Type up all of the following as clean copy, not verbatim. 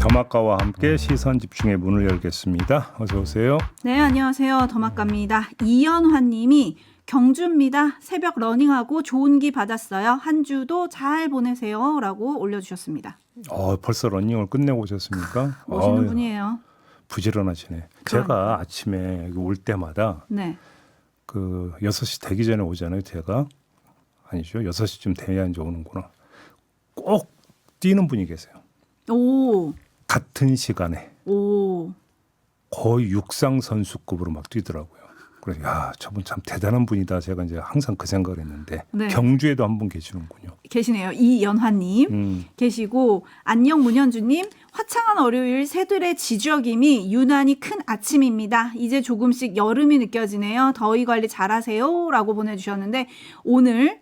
더마카와 함께 시선 집중의 문을 열겠습니다. 어서 오세요. 네, 안녕하세요. 더마카입니다. 이연화님이 경주입니다. 새벽 러닝하고 좋은 기 받았어요. 한 주도 잘 보내세요. 라고 올려주셨습니다. 벌써 러닝을 끝내고 오셨습니까? 멋있는 분이에요. 부지런하시네. 그러니까요. 제가 아침에 여기 올 때마다 네. 그 6시 되기 전에 오잖아요. 제가. 아니죠. 6시쯤 돼야 이제 오는구나. 꼭 뛰는 분이 계세요. 오, 같은 시간에 오. 거의 육상 선수급으로 막 뛰더라고요. 그래서 야, 저분 참 대단한 분이다. 제가 이제 항상 그 생각을 했는데 네. 경주에도 한 분 계시는군요. 계시네요. 이연화님. 계시고 안녕 문현주님. 화창한 월요일 새들의 지저김이 유난히 큰 아침입니다. 이제 조금씩 여름이 느껴지네요. 더위 관리 잘하세요. 라고 보내주셨는데 오늘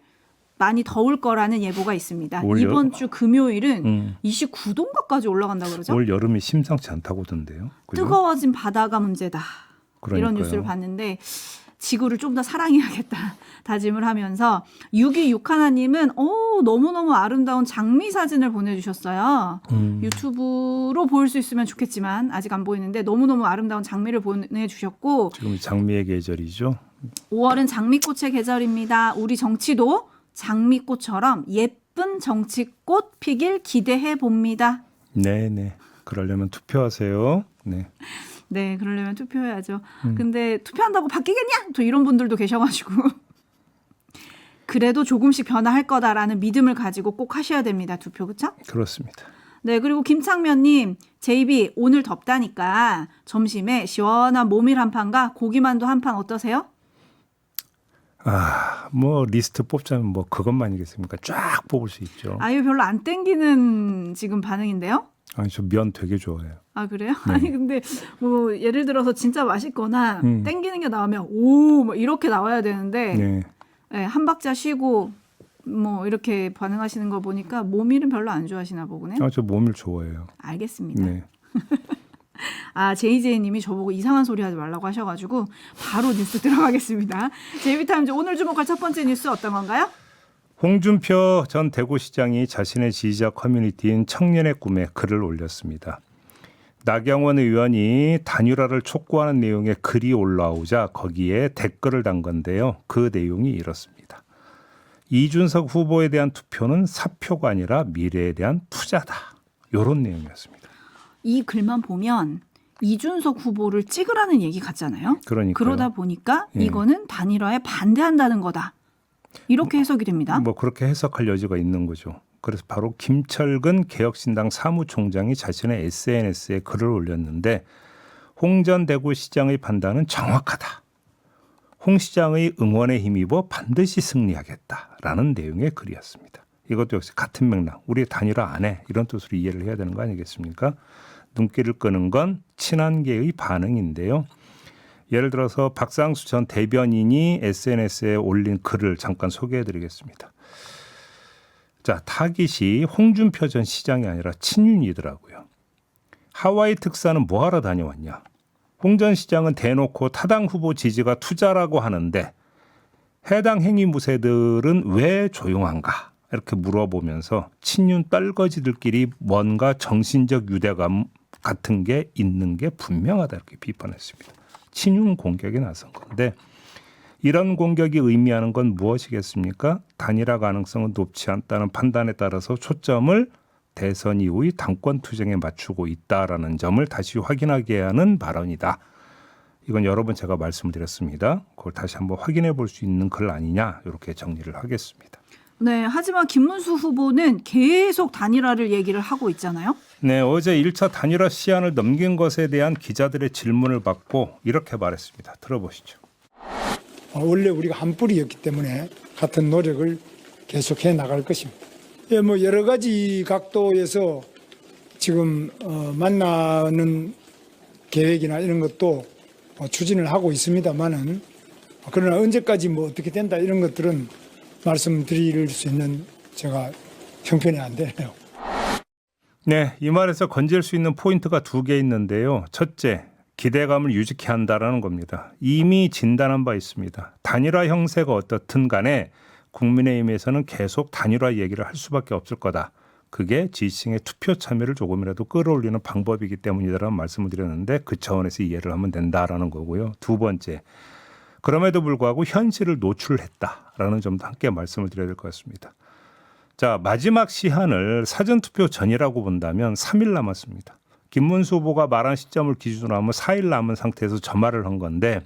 많이 더울 거라는 예보가 있습니다. 이번 주 금요일은 29도인가까지 올라간다고 그러죠? 올 여름이 심상치 않다고 하던데요. 그죠? 뜨거워진 바다가 문제다. 그러니까요. 이런 뉴스를 봤는데 지구를 좀 더 사랑해야겠다 다짐을 하면서 6261님은 너무너무 아름다운 장미 사진을 보내주셨어요. 유튜브로 보일 수 있으면 좋겠지만 아직 안 보이는데 너무너무 아름다운 장미를 보내주셨고 지금 장미의 계절이죠. 5월은 장미꽃의 계절입니다. 우리 정치도 장미꽃처럼 예쁜 정치꽃 피길 기대해 봅니다. 네네. 그러려면 투표하세요. 네. 네, 그러려면 투표해야죠. 근데 투표한다고 바뀌겠냐? 또 이런 분들도 계셔가지고 그래도 조금씩 변화할 거다라는 믿음을 가지고 꼭 하셔야 됩니다. 투표, 그렇죠? 그렇습니다. 네, 그리고 김창면님, 제이비 오늘 덥다니까 점심에 시원한 모밀 한 판과 고기만두 한 판 어떠세요? 뭐 리스트 뽑자면 뭐 그것만이겠습니까? 쫙 뽑을 수 있죠. 아유, 별로 안 땡기는 지금 반응인데요? 아니, 저 면 되게 좋아해요. 아, 그래요? 네. 아니, 근데 뭐 예를 들어서 진짜 맛있거나 땡기는 게 나오면 뭐 이렇게 나와야 되는데 네. 네, 한 박자 쉬고 뭐 이렇게 반응하시는 거 보니까 모밀은 별로 안 좋아하시나 보구네요. 저 모밀 좋아해요. 알겠습니다. 네. JJ님이 저보고 이상한 소리 하지 말라고 하셔가지고 바로 뉴스 들어가겠습니다. 제이비타임즈 오늘 주목할 첫 번째 뉴스 어떤 건가요? 홍준표 전 대구시장이 자신의 지지자 커뮤니티인 청년의 꿈에 글을 올렸습니다. 나경원 의원이 단일화를 촉구하는 내용의 글이 올라오자 거기에 댓글을 단 건데요. 그 내용이 이렇습니다. 이준석 후보에 대한 투표는 사표가 아니라 미래에 대한 투자다. 이런 내용이었습니다. 이 글만 보면 이준석 후보를 찍으라는 얘기 같잖아요. 그러니까요. 그러다 보니까 예. 이거는 단일화에 반대한다는 거다. 이렇게 해석이 됩니다. 뭐 그렇게 해석할 여지가 있는 거죠. 그래서 바로 김철근 개혁신당 사무총장이 자신의 SNS에 글을 올렸는데 홍 전 대구시장의 판단은 정확하다. 홍 시장의 응원에 힘입어 반드시 승리하겠다라는 내용의 글이었습니다. 이것도 역시 같은 맥락. 우리 단일화 안 해. 이런 뜻으로 이해를 해야 되는 거 아니겠습니까? 눈길을 끄는 건 친한계의 반응인데요. 예를 들어서 박상수 전 대변인이 SNS에 올린 글을 잠깐 소개해드리겠습니다. 자, 타깃이 홍준표 전 시장이 아니라 친윤이더라고요. 하와이 특사는 뭐하러 다녀왔냐. 홍 전 시장은 대놓고 타당 후보 지지가 투자라고 하는데 해당 행위 무새들은 왜 조용한가 이렇게 물어보면서 친윤 떨거지들끼리 뭔가 정신적 유대감 같은 게 있는 게 분명하다 이렇게 비판했습니다. 친윤 공격에 나선 건데 이런 공격이 의미하는 건 무엇이겠습니까? 단일화 가능성은 높지 않다는 판단에 따라서 초점을 대선 이후의 당권 투쟁에 맞추고 있다라는 점을 다시 확인하게 하는 발언이다. 이건 여러 번 제가 말씀을 드렸습니다. 그걸 다시 한번 확인해 볼 수 있는 글 아니냐 이렇게 정리를 하겠습니다. 네, 하지만 김문수 후보는 계속 단일화를 얘기를 하고 있잖아요. 네, 어제 1차 단일화 시한을 넘긴 것에 대한 기자들의 질문을 받고 이렇게 말했습니다. 들어보시죠. 원래 우리가 한 뿌리였기 때문에 같은 노력을 계속해 나갈 것입니다. 예, 뭐 여러 가지 각도에서 지금 만나는 계획이나 이런 것도 추진을 하고 있습니다만은 그러나 언제까지 뭐 어떻게 된다 이런 것들은 말씀드릴 수 있는 제가 형편이 안 되네요. 네, 이 말에서 건질 수 있는 포인트가 두 개 있는데요. 첫째, 기대감을 유지케 한다라는 겁니다. 이미 진단한 바 있습니다. 단일화 형세가 어떻든 간에 국민의힘에서는 계속 단일화 얘기를 할 수밖에 없을 거다. 그게 지지층의 투표 참여를 조금이라도 끌어올리는 방법이기 때문이다라는 말씀을 드렸는데 그 차원에서 이해를 하면 된다라는 거고요. 두 번째, 그럼에도 불구하고 현실을 노출했다라는 점도 함께 말씀을 드려야 될 것 같습니다. 자, 마지막 시한을 사전투표 전이라고 본다면 3일 남았습니다. 김문수 후보가 말한 시점을 기준으로 하면 4일 남은 상태에서 저 말을 한 건데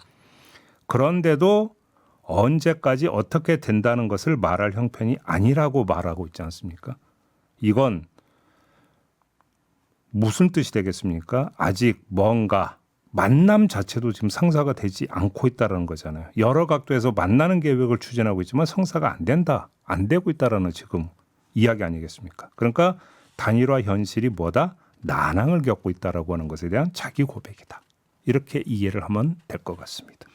그런데도 언제까지 어떻게 된다는 것을 말할 형편이 아니라고 말하고 있지 않습니까? 이건 무슨 뜻이 되겠습니까? 아직 뭔가 만남 자체도 지금 성사가 되지 않고 있다는 거잖아요. 여러 각도에서 만나는 계획을 추진하고 있지만 성사가 안 된다, 안 되고 있다라는 지금 이야기 아니겠습니까? 그러니까 단일화 현실이 뭐다? 난항을 겪고 있다라고 하는 것에 대한 자기 고백이다. 이렇게 이해를 하면 될 것 같습니다.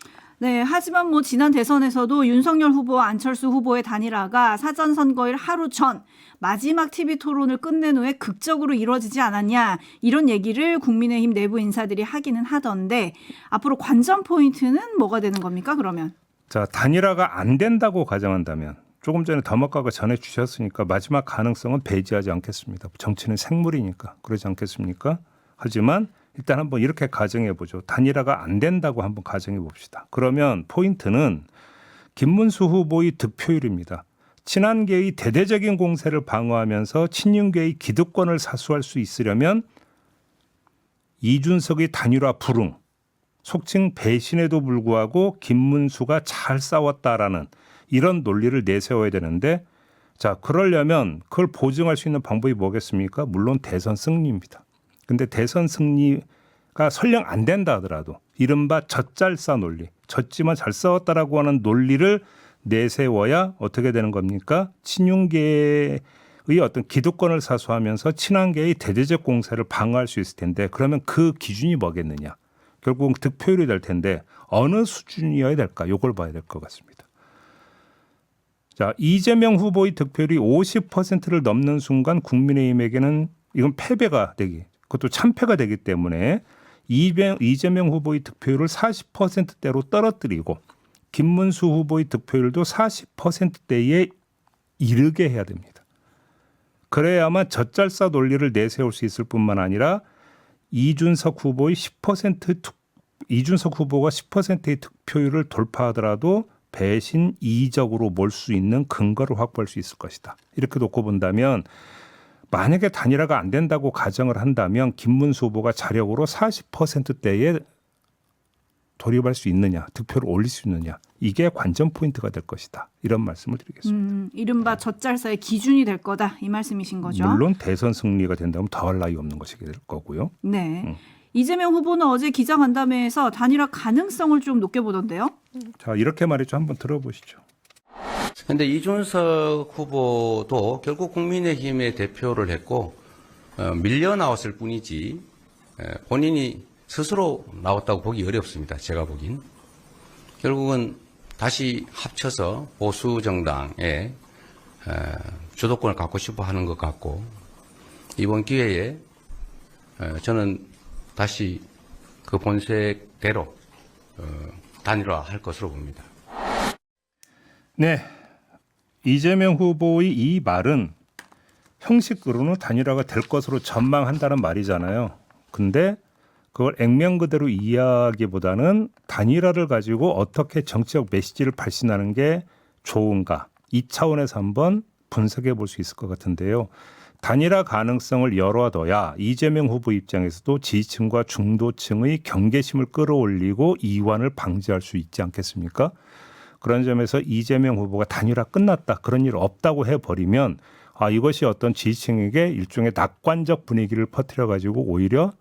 네, 하지만 뭐 지난 대선에서도 윤석열 후보와 안철수 후보의 단일화가 사전 선거일 하루 전 마지막 TV 토론을 끝낸 후에 극적으로 이루어지지 않았냐 이런 얘기를 국민의힘 내부 인사들이 하기는 하던데 앞으로 관전 포인트는 뭐가 되는 겁니까? 그러면 자, 단일화가 안 된다고 가정한다면 조금 전에 더먹가가 전해 주셨으니까 마지막 가능성은 배제하지 않겠습니다. 정치는 생물이니까 그러지 않겠습니까? 하지만 일단 한번 이렇게 가정해 보죠. 단일화가 안 된다고 한번 가정해 봅시다. 그러면 포인트는 김문수 후보의 득표율입니다. 친한계의 대대적인 공세를 방어하면서 친윤계의 기득권을 사수할 수 있으려면 이준석의 단일화 불응, 속칭 배신에도 불구하고 김문수가 잘 싸웠다라는 이런 논리를 내세워야 되는데 자, 그러려면 그걸 보증할 수 있는 방법이 뭐겠습니까? 물론 대선 승리입니다. 근데 대선 승리가 설령 안 된다 하더라도 이른바 젖잘싸 논리, 졌지만 잘 싸웠다라고 하는 논리를 내세워야 어떻게 되는 겁니까? 친윤계의 어떤 기득권을 사수하면서 친한계의 대대적 공세를 방어할 수 있을 텐데 그러면 그 기준이 뭐겠느냐? 결국 득표율이 될 텐데 어느 수준이어야 될까? 이걸 봐야 될 것 같습니다. 자, 이재명 후보의 득표율이 50%를 넘는 순간 국민의힘에게는 이건 패배가 되기, 그것도 참패가 되기 때문에 이재명 후보의 득표율을 40%대로 떨어뜨리고 김문수 후보의 득표율도 40%대에 이르게 해야 됩니다. 그래야만 젖잘싸 논리를 내세울 수 있을 뿐만 아니라 이준석 후보가 10%의 득표율을 돌파하더라도 배신 이적으로 몰 수 있는 근거를 확보할 수 있을 것이다. 이렇게 놓고 본다면 만약에 단일화가 안 된다고 가정을 한다면 김문수 후보가 자력으로 40%대에 돌입할 수 있느냐, 득표를 올릴 수 있느냐, 이게 관전 포인트가 될 것이다. 이런 말씀을 드리겠습니다. 이른바 젖잘싸의 기준이 될 거다 이 말씀이신 거죠? 물론 대선 승리가 된다면 더할 나위 없는 것이 될 거고요. 네. 이재명 후보는 어제 기자간담회에서 단일화 가능성을 좀 높게 보던데요. 자, 이렇게 말했죠. 한번 들어보시죠. 그런데 이준석 후보도 결국 국민의힘의 대표를 했고 밀려 나왔을 뿐이지 본인이 스스로 나왔다고 보기 어렵습니다. 제가 보긴. 결국은 다시 합쳐서 보수 정당의 주도권을 갖고 싶어 하는 것 같고 이번 기회에 저는 다시 그 본색대로 단일화할 것으로 봅니다. 네, 이재명 후보의 이 말은 형식으로는 단일화가 될 것으로 전망한다는 말이잖아요. 근데 그걸 액면 그대로 이해하기보다는 단일화를 가지고 어떻게 정치적 메시지를 발신하는 게 좋은가 이 차원에서 한번 분석해 볼 수 있을 것 같은데요. 단일화 가능성을 열어둬야 이재명 후보 입장에서도 지지층과 중도층의 경계심을 끌어올리고 이완을 방지할 수 있지 않겠습니까? 그런 점에서 이재명 후보가 단일화 끝났다, 그런 일 없다고 해버리면 이것이 어떤 지지층에게 일종의 낙관적 분위기를 퍼뜨려가지고 오히려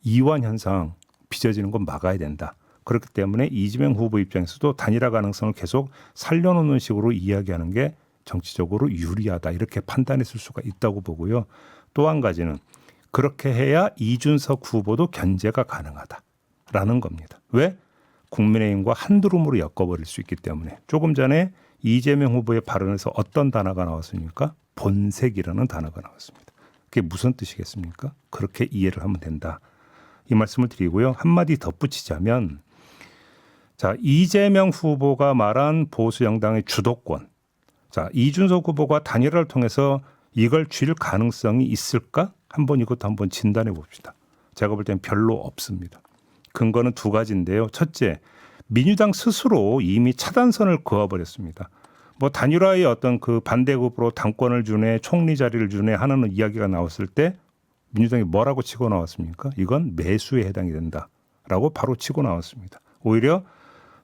이완 현상 빚어지는 건 막아야 된다. 그렇기 때문에 이재명 후보 입장에서도 단일화 가능성을 계속 살려놓는 식으로 이야기하는 게 정치적으로 유리하다, 이렇게 판단했을 수가 있다고 보고요. 또 한 가지는 그렇게 해야 이준석 후보도 견제가 가능하다라는 겁니다. 왜? 국민의힘과 한두름으로 엮어버릴 수 있기 때문에. 조금 전에 이재명 후보의 발언에서 어떤 단어가 나왔습니까? 본색이라는 단어가 나왔습니다. 그게 무슨 뜻이겠습니까? 그렇게 이해를 하면 된다. 이 말씀을 드리고요. 한마디 덧붙이자면, 자, 이재명 후보가 말한 보수 정당의 주도권, 자, 이준석 후보가 단일화를 통해서 이걸 쥘 가능성이 있을까? 한번 이것도 한번 진단해 봅시다. 제가 볼 때는 별로 없습니다. 근거는 두 가지인데요. 첫째, 민주당 스스로 이미 차단선을 그어버렸습니다. 뭐 단일화의 어떤 그 반대급으로 당권을 주네, 총리 자리를 주네 하는 이야기가 나왔을 때 민주당이 뭐라고 치고 나왔습니까? 이건 매수에 해당이 된다라고 바로 치고 나왔습니다. 오히려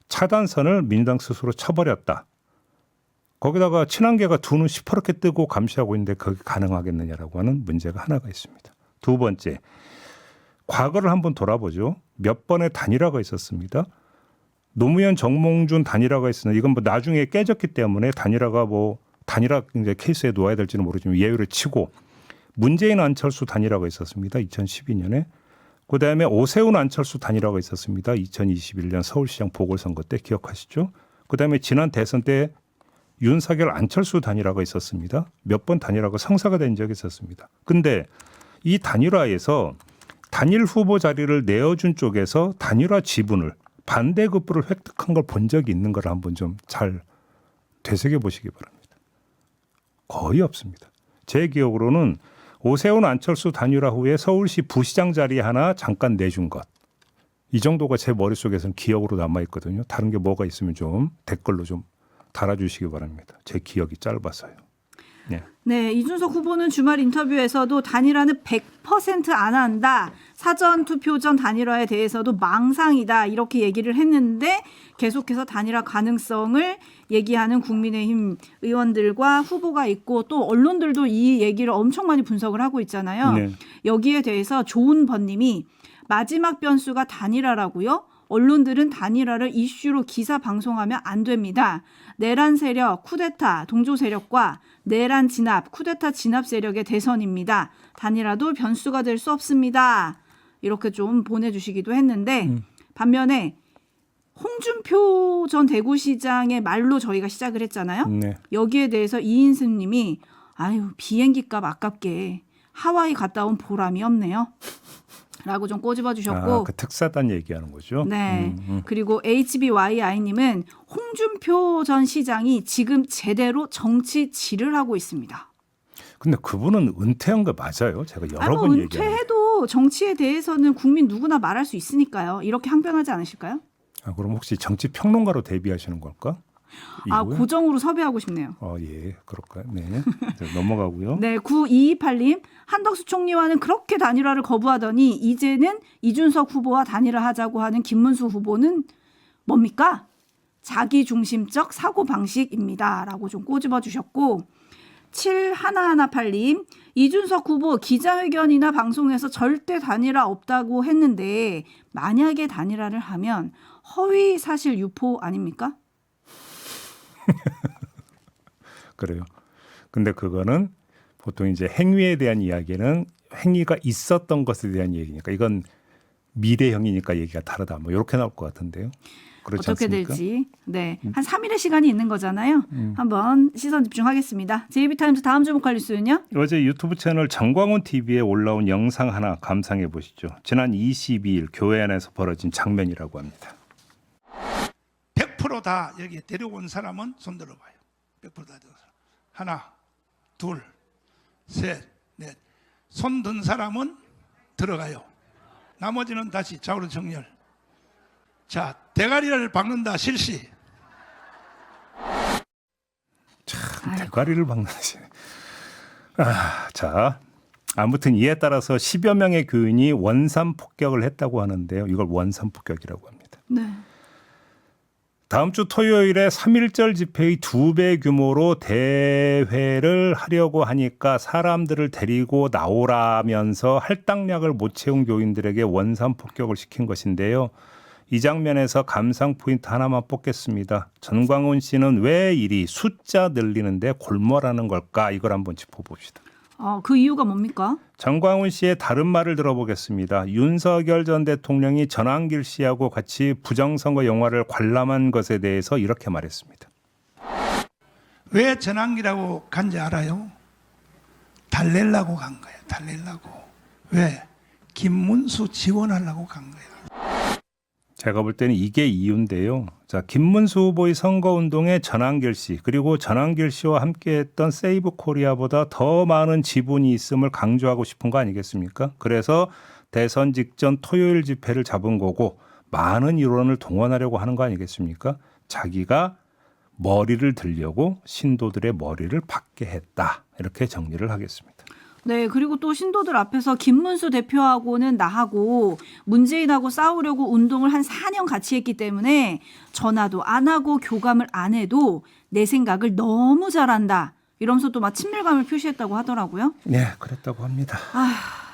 차단선을 민주당 스스로 쳐버렸다. 거기다가 친한계가 두 눈 시퍼렇게 뜨고 감시하고 있는데 그게 가능하겠느냐라고 하는 문제가 하나가 있습니다. 두 번째, 과거를 한번 돌아보죠. 몇 번의 단일화가 있었습니다. 노무현 정몽준 단일화가 있으나 이건 뭐 나중에 깨졌기 때문에 단일화 이제 케이스에 놓아야 될지는 모르지만 예외를 치고 문재인 안철수 단일화가 있었습니다. 2012년에. 그다음에 오세훈 안철수 단일화가 있었습니다. 2021년 서울시장 보궐선거 때 기억하시죠? 그다음에 지난 대선 때 윤석열 안철수 단일화가 있었습니다. 몇 번 단일화가 성사가 된 적이 있었습니다. 근데 이 단일화에서 단일 후보 자리를 내어준 쪽에서 단일화 지분을 반대급부를 획득한 걸 본 적이 있는 걸 한번 좀 잘 되새겨 보시기 바랍니다. 거의 없습니다. 제 기억으로는 오세훈 안철수 단일화 후에 서울시 부시장 자리 하나 잠깐 내준 것. 이 정도가 제 머릿속에서는 기억으로 남아있거든요. 다른 게 뭐가 있으면 좀 댓글로 좀 달아주시기 바랍니다. 제 기억이 짧아서요. 네. 네, 이준석 후보는 주말 인터뷰에서도 단일화는 100% 안 한다. 사전 투표 전 단일화에 대해서도 망상이다. 이렇게 얘기를 했는데 계속해서 단일화 가능성을 얘기하는 국민의힘 의원들과 후보가 있고 또 언론들도 이 얘기를 엄청 많이 분석을 하고 있잖아요. 네. 여기에 대해서 조은번님이 마지막 변수가 단일화라고요? 언론들은 단일화를 이슈로 기사 방송하면 안 됩니다. 내란 세력, 쿠데타, 동조 세력과 내란 진압, 쿠데타 진압 세력의 대선입니다. 단일화도 변수가 될 수 없습니다. 이렇게 좀 보내주시기도 했는데 반면에 홍준표 전 대구시장의 말로 저희가 시작을 했잖아요. 네. 여기에 대해서 이인승 님이 아유 비행기값 아깝게 하와이 갔다 온 보람이 없네요. 라고 좀 꼬집어 주셨고 그 특사단 얘기하는 거죠. 네. 그리고 HBYI님은 홍준표 전 시장이 지금 제대로 정치질을 하고 있습니다. 근데 그분은 은퇴한 거 맞아요? 제가 여러 번 얘기했는데. 은퇴해도 정치에 대해서는 국민 누구나 말할 수 있으니까요. 이렇게 항변하지 않으실까요? 그럼 혹시 정치 평론가로 데뷔하시는 걸까? 이후에? 고정으로 섭외하고 싶네요. 예, 그럴까요? 네. 넘어가고요. 네, 9228님 한덕수 총리와는 그렇게 단일화를 거부하더니 이제는 이준석 후보와 단일화하자고 하는 김문수 후보는 뭡니까? 자기중심적 사고방식입니다. 라고 좀 꼬집어 주셨고 7118님 이준석 후보 기자회견이나 방송에서 절대 단일화 없다고 했는데 만약에 단일화를 하면 허위 사실 유포 아닙니까? 그래요. 근데 그거는 보통 이제 행위에 대한 이야기는 행위가 있었던 것에 대한 얘기니까 이건 미래형이니까 얘기가 다르다. 뭐 이렇게 나올 것 같은데요. 그렇지 어떻게 않습니까? 될지. 네. 한 3일의 시간이 있는 거잖아요. 한번 시선 집중하겠습니다. JB타임즈 다음 주목할 뉴스는요? 어제 유튜브 채널 정광훈 TV에 올라온 영상 하나 감상해 보시죠. 지난 22일 교회 안에서 벌어진 장면이라고 합니다. 100% 다 여기 데려온 사람은 손 들어봐요. 100% 다 들어서 하나, 둘, 셋, 넷. 손 든 사람은 들어가요. 나머지는 다시 좌우로 정렬. 자, 대가리를 박는다 실시. 참 대가리를 박는지. 자, 아무튼 이에 따라서 10여 명의 교인이 원산 폭격을 했다고 하는데요. 이걸 원산 폭격이라고 합니다. 네. 다음 주 토요일에 3.1절 집회의 2배 규모로 대회를 하려고 하니까 사람들을 데리고 나오라면서 할당량을 못 채운 교인들에게 원산 폭격을 시킨 것인데요. 이 장면에서 감상 포인트 하나만 뽑겠습니다. 전광훈 씨는 왜 이리 숫자 늘리는데 골몰하는 걸까? 이걸 한번 짚어봅시다. 그 이유가 뭡니까? 전광훈 씨의 다른 말을 들어보겠습니다. 윤석열 전 대통령이 전환길 씨하고 같이 부정선거 영화를 관람한 것에 대해서 이렇게 말했습니다. 왜 전환기라고 간지 알아요? 달래려고 간 거예요. 달래려고. 왜? 김문수 지원하려고 간 거예요. 제가 볼 때는 이게 이유인데요. 자, 김문수 후보의 선거운동에 전한길 씨 그리고 전한길 씨와 함께했던 세이브 코리아보다 더 많은 지분이 있음을 강조하고 싶은 거 아니겠습니까? 그래서 대선 직전 토요일 집회를 잡은 거고 많은 일원을 동원하려고 하는 거 아니겠습니까? 자기가 머리를 들려고 신도들의 머리를 받게 했다. 이렇게 정리를 하겠습니다. 네, 그리고 또 신도들 앞에서 김문수 대표하고는 나하고 문재인하고 싸우려고 운동을 한 4년 같이 했기 때문에 전화도 안 하고 교감을 안 해도 내 생각을 너무 잘한다. 이러면서 또 막 친밀감을 표시했다고 하더라고요. 네, 그랬다고 합니다.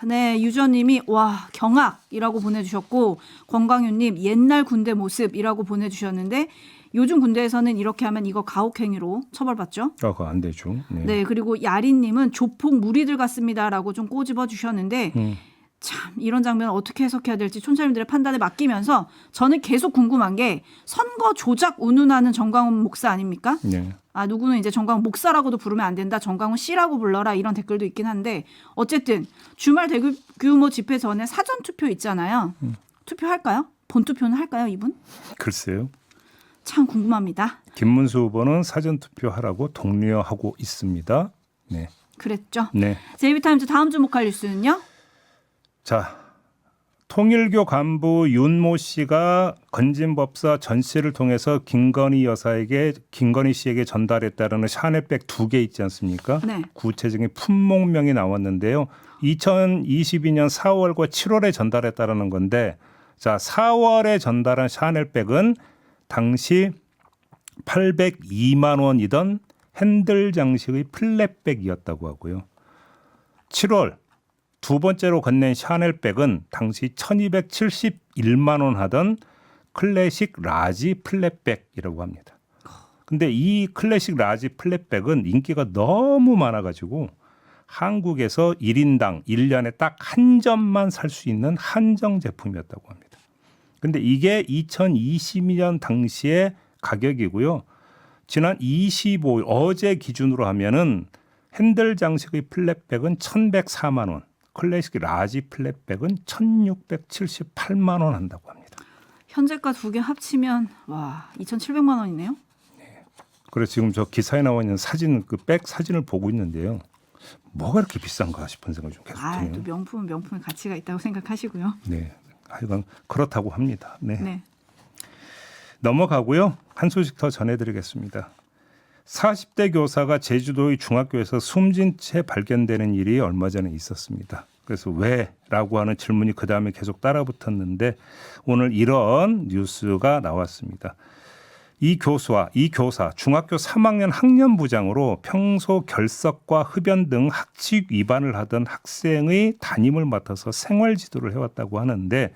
네, 유저님이 와 경악이라고 보내주셨고 권광윤님 옛날 군대 모습이라고 보내주셨는데 요즘 군대에서는 이렇게 하면 이거 가혹행위로 처벌받죠. 그거 안 되죠. 네. 네, 그리고 야린님은 조폭 무리들 같습니다라고 좀 꼬집어 주셨는데 참 이런 장면 어떻게 해석해야 될지 촌철님들의 판단에 맡기면서 저는 계속 궁금한 게 선거 조작 운운하는 정광훈 목사 아닙니까? 네. 아 누구는 이제 정광훈 목사라고도 부르면 안 된다. 정광훈 씨라고 불러라 이런 댓글도 있긴 한데 어쨌든 주말 대규모 집회 전에 사전 투표 있잖아요. 투표할까요? 본투표는 할까요, 이분? 글쎄요. 참 궁금합니다. 김문수 후보는 사전투표하라고 독려하고 있습니다. 네. 그랬죠. 네. 제이비타임즈 다음 주목할 뉴스는요? 자, 통일교 간부 윤모 씨가 건진법사 전 씨를 통해서 김건희 씨에게 전달했다라는 샤넬백 2개 있지 않습니까? 네. 구체적인 품목명이 나왔는데요. 2022년 4월과 7월에 전달했다라는 건데, 자, 4월에 전달한 샤넬백은 당시 802만 원이던 핸들 장식의 플랫백이었다고 하고요. 7월 두 번째로 건넨 샤넬백은 당시 1271만 원 하던 클래식 라지 플랫백이라고 합니다. 근데 이 클래식 라지 플랫백은 인기가 너무 많아가지고 한국에서 1인당 1년에 딱 한 점만 살 수 있는 한정 제품이었다고 합니다. 근데 이게 2022년 당시의 가격이고요. 지난 25일 어제 기준으로 하면은 핸들 장식의 플랫백은 1,104만 원, 클래식 라지 플랫백은 1,678만 원 한다고 합니다. 현재가 두 개 합치면 와 2,700만 원이네요. 그래서 지금 저 기사에 나와 있는 사진 그 백 사진을 보고 있는데요. 뭐가 이렇게 비싼가 싶은 생각이 좀 계속 드네요. 또 명품은 명품의 가치가 있다고 생각하시고요. 네, 하여간 그렇다고 합니다. 네. 네. 넘어가고요. 한 소식 더 전해드리겠습니다. 40대 교사가 제주도의 중학교에서 숨진 채 발견되는 일이 얼마 전에 있었습니다. 그래서 왜라고 하는 질문이 그다음에 계속 따라붙었는데 오늘 이런 뉴스가 나왔습니다. 이 교사 중학교 3학년 학년부장으로 평소 결석과 흡연 등 학칙 위반을 하던 학생의 담임을 맡아서 생활 지도를 해왔다고 하는데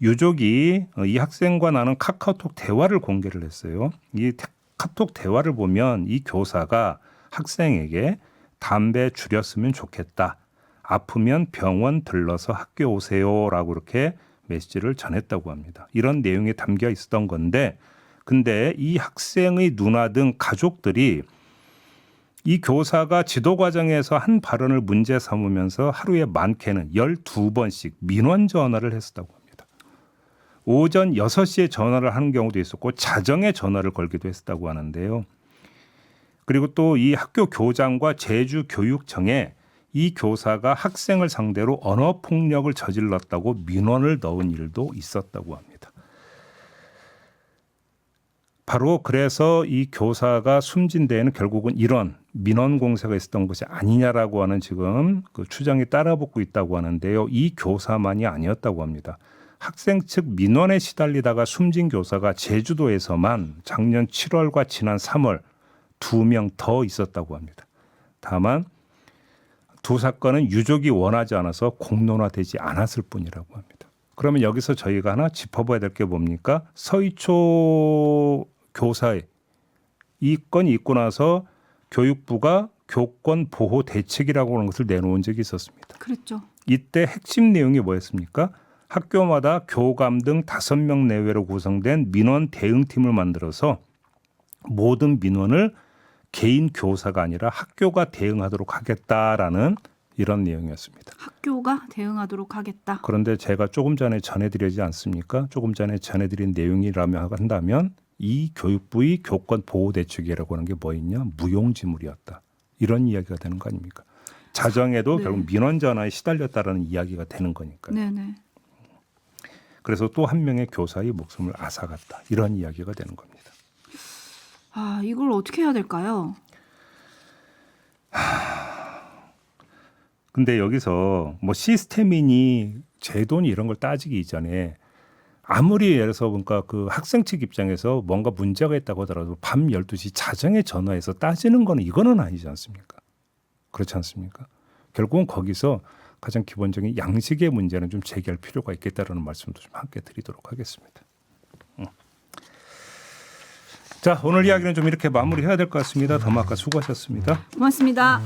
유족이 이 학생과 나눈 카카오톡 대화를 공개를 했어요. 이 카톡 대화를 보면 이 교사가 학생에게 담배 줄였으면 좋겠다. 아프면 병원 들러서 학교 오세요라고 이렇게 메시지를 전했다고 합니다. 이런 내용이 담겨 있었던 건데 근데 이 학생의 누나 등 가족들이 이 교사가 지도 과정에서 한 발언을 문제 삼으면서 하루에 많게는 12번씩 민원 전화를 했었다고 합니다. 오전 6시에 전화를 하는 경우도 있었고 자정에 전화를 걸기도 했었다고 하는데요. 그리고 또 이 학교 교장과 제주교육청에 이 교사가 학생을 상대로 언어폭력을 저질렀다고 민원을 넣은 일도 있었다고 합니다. 바로 그래서 이 교사가 숨진 데에는 결국은 이런 민원 공세가 있었던 것이 아니냐라고 하는 지금 그 추정이 따라붙고 있다고 하는데요. 이 교사만이 아니었다고 합니다. 학생 측 민원에 시달리다가 숨진 교사가 제주도에서만 작년 7월과 지난 3월 2명 더 있었다고 합니다. 다만 두 사건은 유족이 원하지 않아서 공론화되지 않았을 뿐이라고 합니다. 그러면 여기서 저희가 하나 짚어봐야 될 게 뭡니까? 서희초 교사의 이 건이 있고 나서 교육부가 교권 보호 대책이라고 하는 것을 내놓은 적이 있었습니다. 그랬죠. 이때 핵심 내용이 뭐였습니까? 학교마다 교감 등 5명 내외로 구성된 민원 대응팀을 만들어서 모든 민원을 개인 교사가 아니라 학교가 대응하도록 하겠다라는 이런 내용이었습니다. 학교가 대응하도록 하겠다. 그런데 제가 조금 전에 전해드리지 않습니까? 조금 전에 전해드린 내용이라며 한다면 이 교육부의 교권 보호 대책이라고 하는 게 뭐 있냐? 무용지물이었다. 이런 이야기가 되는 거 아닙니까? 자정에도 네. 결국 민원 전화에 시달렸다라는 이야기가 되는 거니까요. 네네. 그래서 또 한 명의 교사의 목숨을 앗아갔다. 이런 이야기가 되는 겁니다. 아, 이걸 어떻게 해야 될까요? 근데 여기서 뭐 시스템이니 제도니 이런 걸 따지기 이전에 아무리 예를 들어서 그러니까 그 학생 측 입장에서 뭔가 문제가 있다고 하더라도 밤 12시 자정에 전화해서 따지는 거는 이거는 아니지 않습니까? 그렇지 않습니까? 결국은 거기서 가장 기본적인 양식의 문제는 좀 제기할 필요가 있겠다라는 말씀도 좀 함께 드리도록 하겠습니다. 자, 오늘 이야기는 좀 이렇게 마무리해야 될 것 같습니다. 더마카 수고하셨습니다. 고맙습니다.